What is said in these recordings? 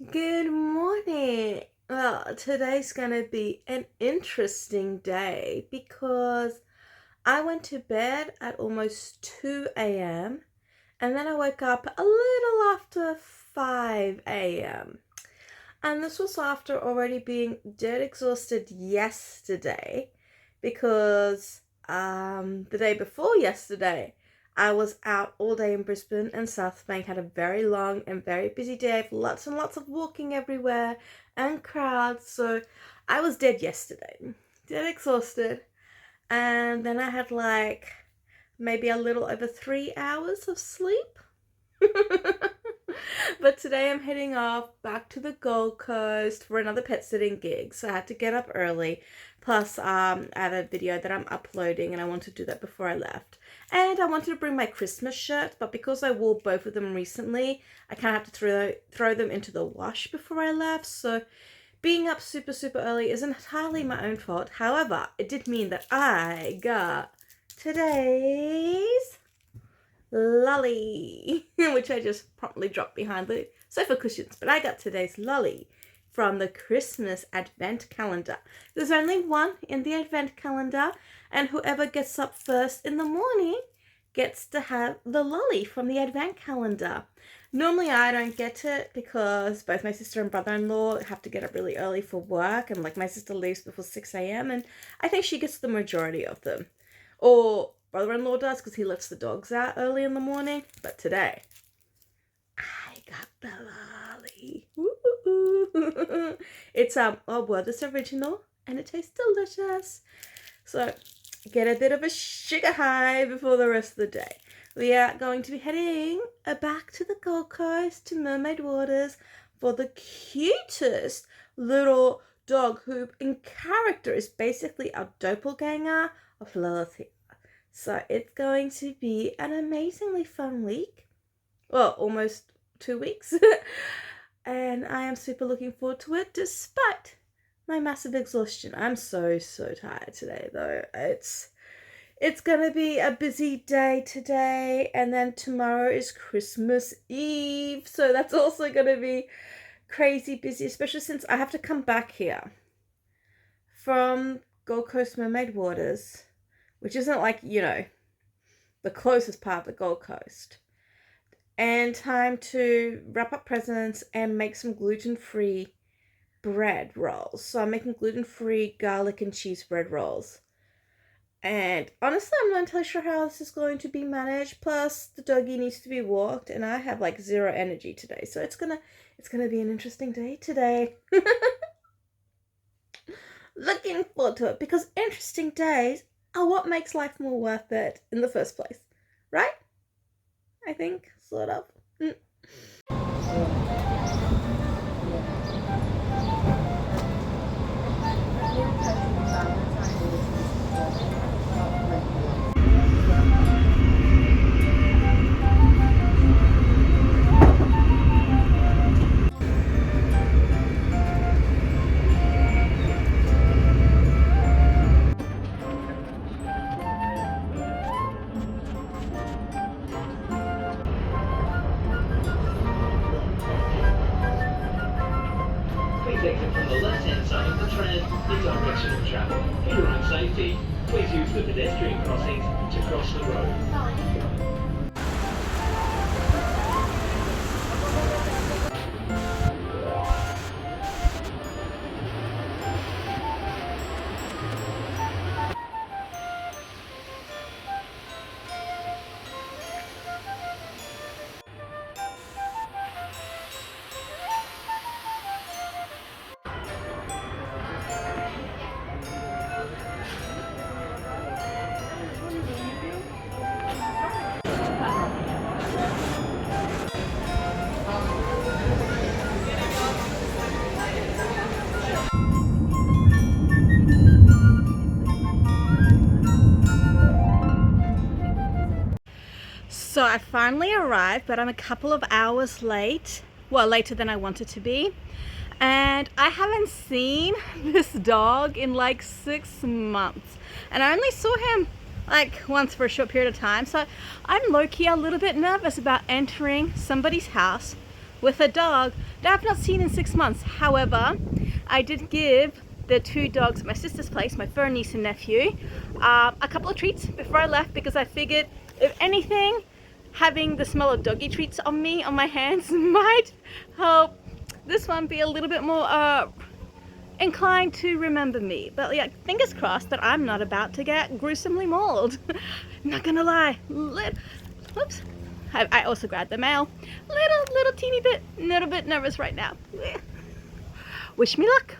Good morning. Well, today's gonna be an interesting day because I went to bed at almost 2 a.m. and then I woke up a little after 5 a.m. And this was after already being dead exhausted yesterday because the day before yesterday I was out all day in Brisbane, and South Bank had a very long and very busy day with lots and lots of walking everywhere and crowds. So I was dead yesterday, dead exhausted. And then I had like maybe a little over 3 hours of sleep. But today I'm heading off back to the Gold Coast for another pet sitting gig. So I had to get up early. Plus, I have a video that I'm uploading and I want to do that before I left. And I wanted to bring my Christmas shirt, but because I wore both of them recently, I kind of have to throw them into the wash before I left. So being up super, super early isn't entirely my own fault. However, it did mean that I got today's lolly, which I just promptly dropped behind the sofa cushions. But I got today's lolly from the Christmas Advent Calendar. There's only one in the Advent Calendar, and whoever gets up first in the morning gets to have the lolly from the Advent Calendar. Normally I don't get it because both my sister and brother-in-law have to get up really early for work, and like my sister leaves before 6 a.m. and I think she gets the majority of them. Or brother-in-law does because he lets the dogs out early in the morning. But today, I got the lolly. It's Werther's original and it tastes delicious. So get a bit of a sugar high before the rest of the day. We are going to be heading back to the Gold Coast to Mermaid Waters for the cutest little dog who in character is basically our doppelganger of Lilith. So it's going to be an amazingly fun week. Well, almost 2 weeks. And I am super looking forward to it despite my massive exhaustion. I'm so tired today though. It's gonna be a busy day today, and then tomorrow is Christmas Eve. So that's also gonna be crazy busy, especially since I have to come back here from Gold Coast Mermaid Waters, which isn't like, the closest part of the Gold Coast. And time to wrap up presents and make some gluten-free bread rolls. So I'm making gluten-free garlic and cheese bread rolls. And honestly, I'm not entirely sure how this is going to be managed. Plus, the doggy needs to be walked, and I have like zero energy today. So it's gonna be an interesting day today. Looking forward to it because interesting days are what makes life more worth it in the first place, right? I think, sort of. Please exit from the left-hand side of the tram in direction of travel. For your own safety, please use the pedestrian crossings to cross the road. So I finally arrived, but I'm a couple of hours late. Well, later than I wanted to be. And I haven't seen this dog in like 6 months. And I only saw him like once for a short period of time. So I'm low-key a little bit nervous about entering somebody's house with a dog that I've not seen in 6 months. However, I did give the 2 dogs at my sister's place, my fur niece and nephew, a couple of treats before I left, because I figured, if anything, having the smell of doggy treats on me, on my hands, might help this one be a little bit more inclined to remember me. But yeah, fingers crossed that I'm not about to get gruesomely mauled. Not gonna lie. Whoops. I also grabbed the mail. Little teeny bit, little bit nervous right now. Wish me luck.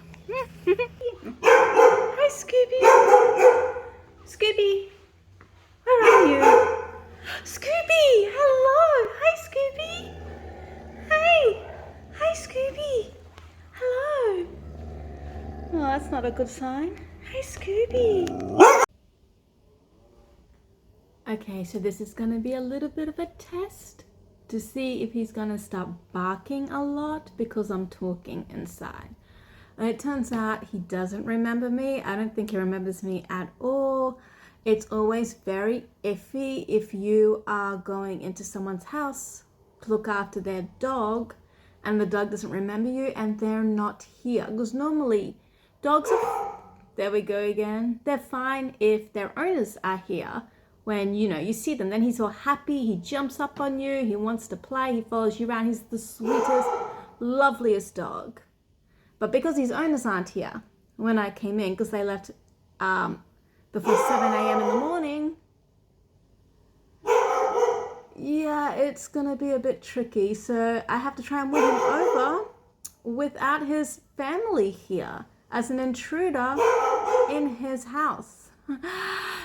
Hi, Scooby. Scooby, where are you? Scooby, hello. Hi, Scooby. Hey. Hi, Scooby. Hello. Oh, that's not a good sign. Hi, Scooby. Okay, so this is gonna be a little bit of a test to see if he's gonna start barking a lot because I'm talking inside. And it turns out he doesn't remember me. I don't think he remembers me at all. It's always very iffy if you are going into someone's house to look after their dog and the dog doesn't remember you and they're not here. Because normally dogs are, there we go again, they're fine if their owners are here. When, you know, you see them, then he's all happy, he jumps up on you, he wants to play, he follows you around, he's the sweetest, loveliest dog. But because his owners aren't here, when I came in, because they left before 7 a.m. in the morning, yeah, it's gonna be a bit tricky. So I have to try and win him over without his family here, as an intruder in his house.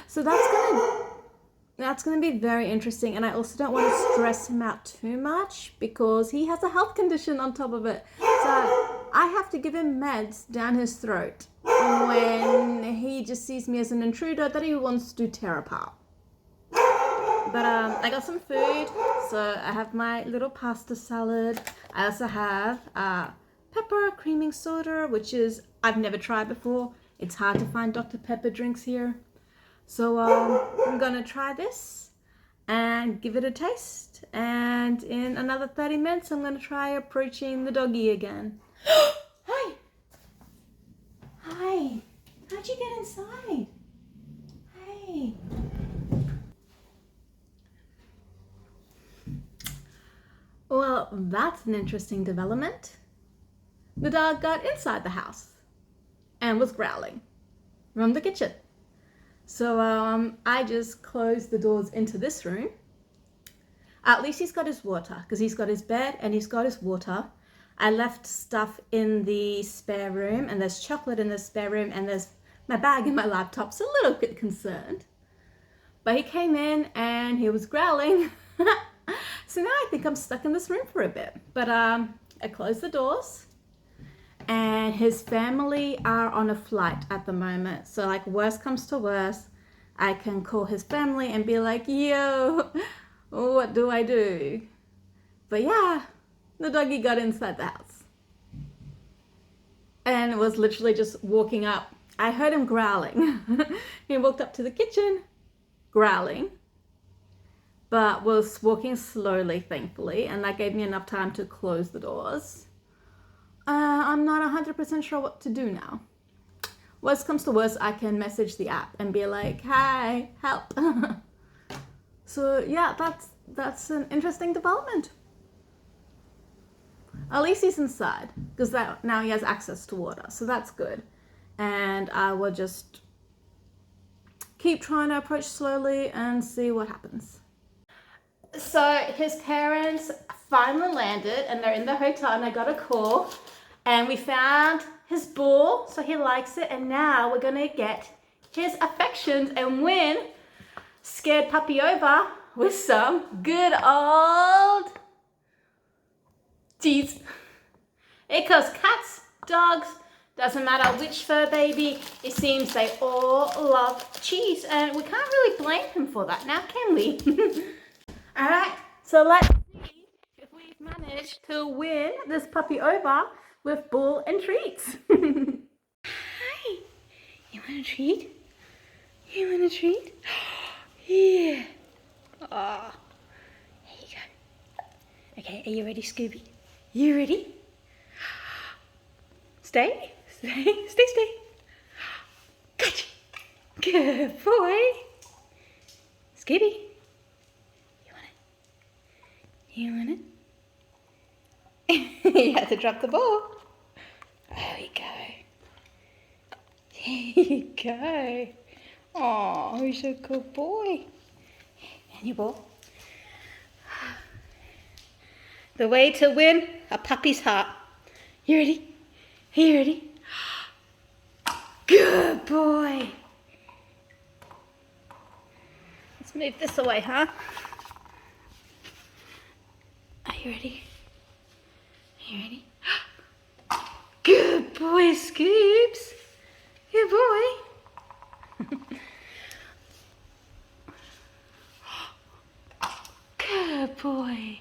So that's going to be very interesting, and I also don't want to stress him out too much because he has a health condition on top of it. So I have to give him meds down his throat when he just sees me as an intruder that he wants to tear apart. But I got some food, so I have my little pasta salad. I also have pepper creaming soda, which is I've never tried before. It's hard to find Dr. Pepper drinks here. So I'm gonna try this and give it a taste, and in another 30 minutes I'm gonna try approaching the doggy again. Hi! Hi! How'd you get inside? Hey! Well, that's an interesting development. The dog got inside the house and was growling from the kitchen. So I just closed the doors into this room. At least he's got his water, because he's got his bed and he's got his water. I left stuff in the spare room, and there's chocolate in the spare room, and there's my bag and my laptop, so a little bit concerned. But he came in and he was growling. So now I think I'm stuck in this room for a bit. But I closed the doors. And his family are on a flight at the moment. So like worst comes to worst, I can call his family and be like, yo, what do I do? But yeah, the doggy got inside the house. And was literally just walking up. I heard him growling. He walked up to the kitchen, growling, but was walking slowly, thankfully. And that gave me enough time to close the doors. I'm not 100% sure what to do now. Worst comes to worst, I can message the app and be like, hi, help. So yeah, that's an interesting development. At least he's inside, because now he has access to water, so that's good. And I will just keep trying to approach slowly and see what happens. So his parents finally landed and they're in the hotel, and I got a call and we found his ball, so he likes it, and now we're gonna get his affections and win scared puppy over with some good old cheese. Because cats, dogs, doesn't matter which fur baby, it seems they all love cheese, and we can't really blame him for that now, can we? Alright, so let's see if we've managed to win this puppy over with ball and treats. Hi, you want a treat? You want a treat? Yeah. Oh, here you go. Okay, are you ready, Scooby? You ready? Stay, stay, stay, stay. Gotcha. Good boy. Skitty. You want it? You want it? You have to drop the ball. There we go. There you go. Oh, he's a good boy. And your ball. The way to win a puppy's heart. You ready? Are you ready? Good boy. Let's move this away, huh? Are you ready? Are you ready? Good boy, Scoops. Good boy. Good boy.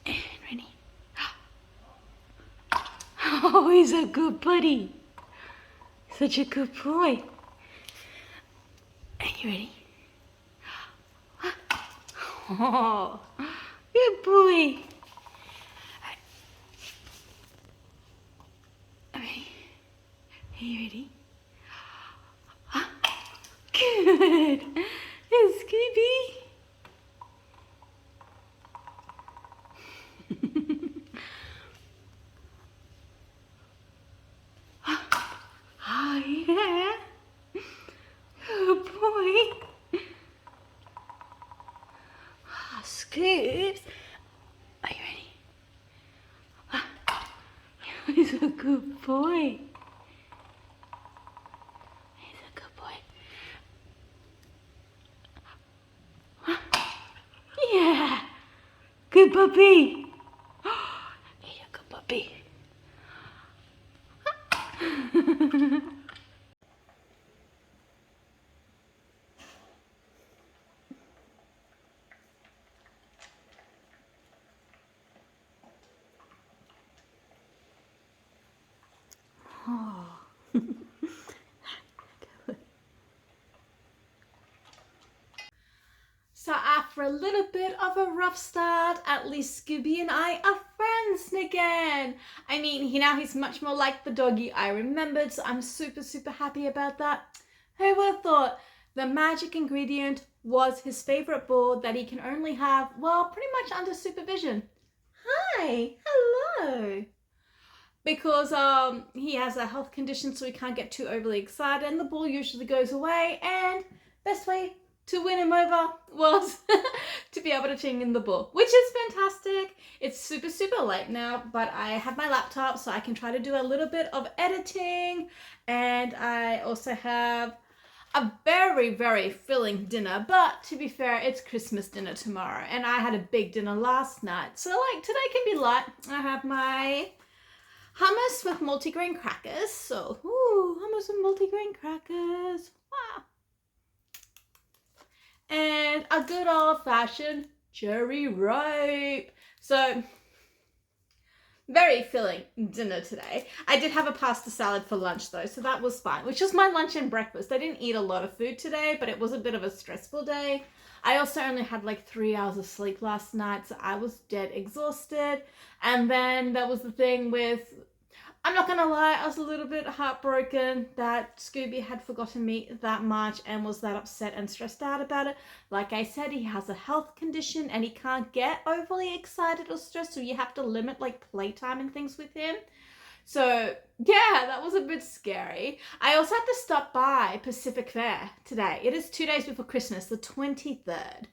And ready? Oh, he's a good buddy. Such a good boy. Are you ready? Oh, good boy. Are you ready? Good. It's Scooby. Oh, yeah. Good boy. Oh, Scoops. Are you ready? He's a good boy. He's a good boy. Yeah. Good puppy. He's a good puppy. Oh. So after a little bit of a rough start, at least Scooby and I are friends again. I mean, he's much more like the doggy I remembered, so I'm super, super happy about that. Who would have thought the magic ingredient was his favorite ball that he can only have, well, pretty much under supervision. Hi, hello. Because he has a health condition, so he can't get too overly excited, and the ball usually goes away, and best way to win him over was to be able to ching in the ball, which is fantastic. It's super, super late now, but I have my laptop so I can try to do a little bit of editing, and I also have a very, very filling dinner, but to be fair, it's Christmas dinner tomorrow, and I had a big dinner last night, so like today can be light. I have my hummus with multigrain crackers, so hummus with multigrain crackers, wow. And a good old-fashioned cherry ripe. So very filling dinner today. I did have a pasta salad for lunch though, so that was fine, which was my lunch and breakfast. I didn't eat a lot of food today, but it was a bit of a stressful day. I also only had like 3 hours of sleep last night, so I was dead exhausted. And then there was the thing with, I'm not gonna lie, I was a little bit heartbroken that Scooby had forgotten me that much and was that upset and stressed out about it. Like I said, he has a health condition and he can't get overly excited or stressed, so you have to limit like playtime and things with him. So yeah, that was a bit scary. I also had to stop by Pacific Fair today. It is 2 days before Christmas, the 23rd.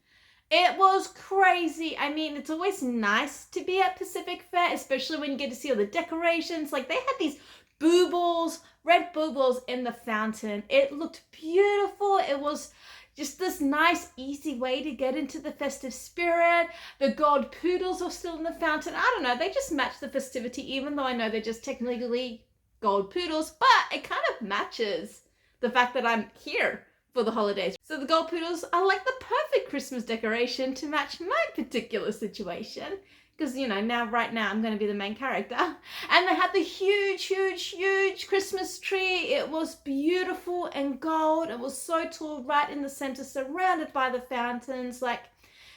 It was crazy. I mean, it's always nice to be at Pacific Fair, especially when you get to see all the decorations. Like they had these boobles, red boobles in the fountain. It looked beautiful. It was just this nice, easy way to get into the festive spirit. The gold poodles are still in the fountain. I don't know. They just match the festivity, even though I know they're just technically gold poodles, but it kind of matches the fact that I'm here for the holidays. So the gold poodles are like the perfect Christmas decoration to match my particular situation. Because, right now I'm going to be the main character. And they had the huge, huge, huge Christmas tree. It was beautiful and gold. It was so tall, right in the center, surrounded by the fountains. Like,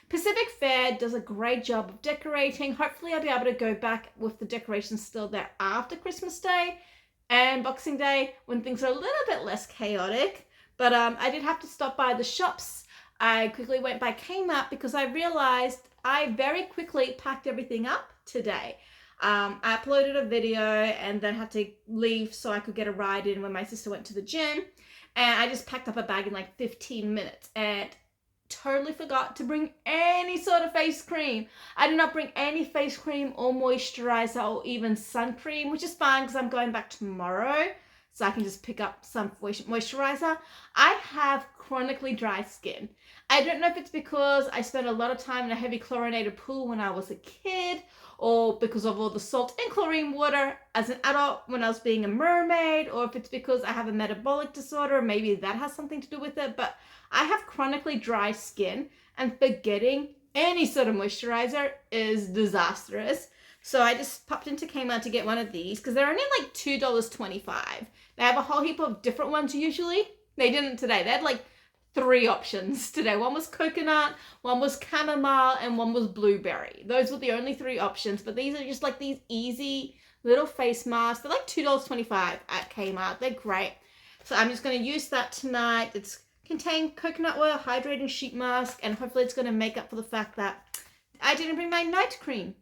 Pacific Fair does a great job of decorating. Hopefully I'll be able to go back with the decorations still there after Christmas Day and Boxing Day when things are a little bit less chaotic. But I did have to stop by the shops. I quickly went by Kmart because I realized I very quickly packed everything up today. I uploaded a video and then had to leave so I could get a ride in when my sister went to the gym. And I just packed up a bag in like 15 minutes and totally forgot to bring any sort of face cream. I did not bring any face cream or moisturizer or even sun cream, which is fine because I'm going back tomorrow. So I can just pick up some moisturizer. I have chronically dry skin. I don't know if it's because I spent a lot of time in a heavy chlorinated pool when I was a kid, or because of all the salt and chlorine water as an adult when I was being a mermaid, or if it's because I have a metabolic disorder, maybe that has something to do with it. But I have chronically dry skin, and forgetting any sort of moisturizer is disastrous. So I just popped into Kmart to get one of these because they're only like $2.25. They have a whole heap of different ones usually. They didn't today. They had like 3 options today. One was coconut, one was chamomile, and one was blueberry. Those were the only 3 options, but these are just like these easy little face masks. They're like $2.25 at Kmart. They're great. So I'm just going to use that tonight. It's contained coconut oil, hydrating sheet mask, and hopefully it's going to make up for the fact that I didn't bring my night cream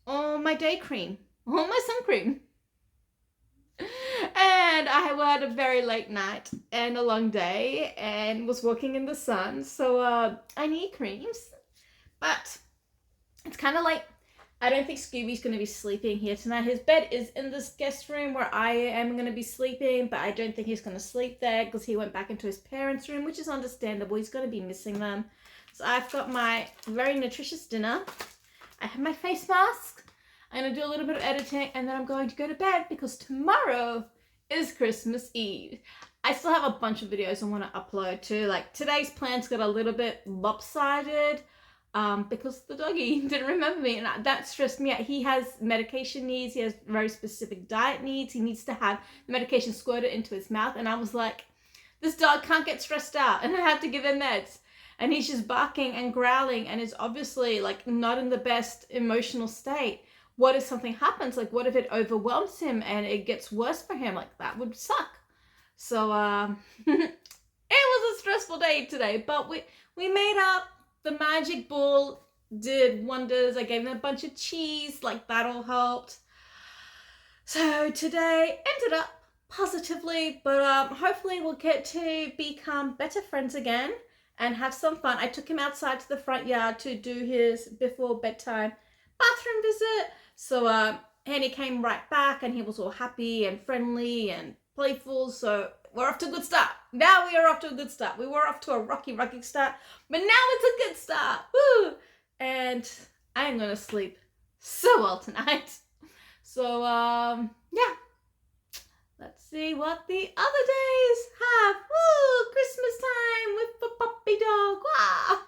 or my day cream or my sun cream. And I had a very late night and a long day and was walking in the sun, so I need creams. But it's kind of like, I don't think Scooby's going to be sleeping here tonight. His bed is in this guest room where I am going to be sleeping, but I don't think he's going to sleep there because he went back into his parents' room, which is understandable. He's going to be missing them. So I've got my very nutritious dinner. I have my face mask. I'm going to do a little bit of editing, and then I'm going to go to bed because tomorrow is Christmas Eve. I still have a bunch of videos I want to upload too. Like today's plans got a little bit lopsided because the doggy didn't remember me, and that stressed me out. He has medication needs. He has very specific diet needs. He needs to have the medication squirted into his mouth, and I was like, this dog can't get stressed out, and I have to give him meds. And he's just barking and growling and is obviously like not in the best emotional state. What if something happens? Like, what if it overwhelms him and it gets worse for him? Like, that would suck. So, it was a stressful day today, but we made up. The magic ball did wonders. I gave him a bunch of cheese. Like, that all helped. So, today ended up positively, but hopefully we'll get to become better friends again and have some fun. I took him outside to the front yard to do his before bedtime bathroom visit. So, and he came right back and he was all happy and friendly and playful. So we're off to a good start. Now we are off to a good start. We were off to a rocky start, but now it's a good start. Woo! And I'm going to sleep so well tonight. So, yeah. Let's see what the other days have. Woo! Christmas time with the puppy dog. Wow!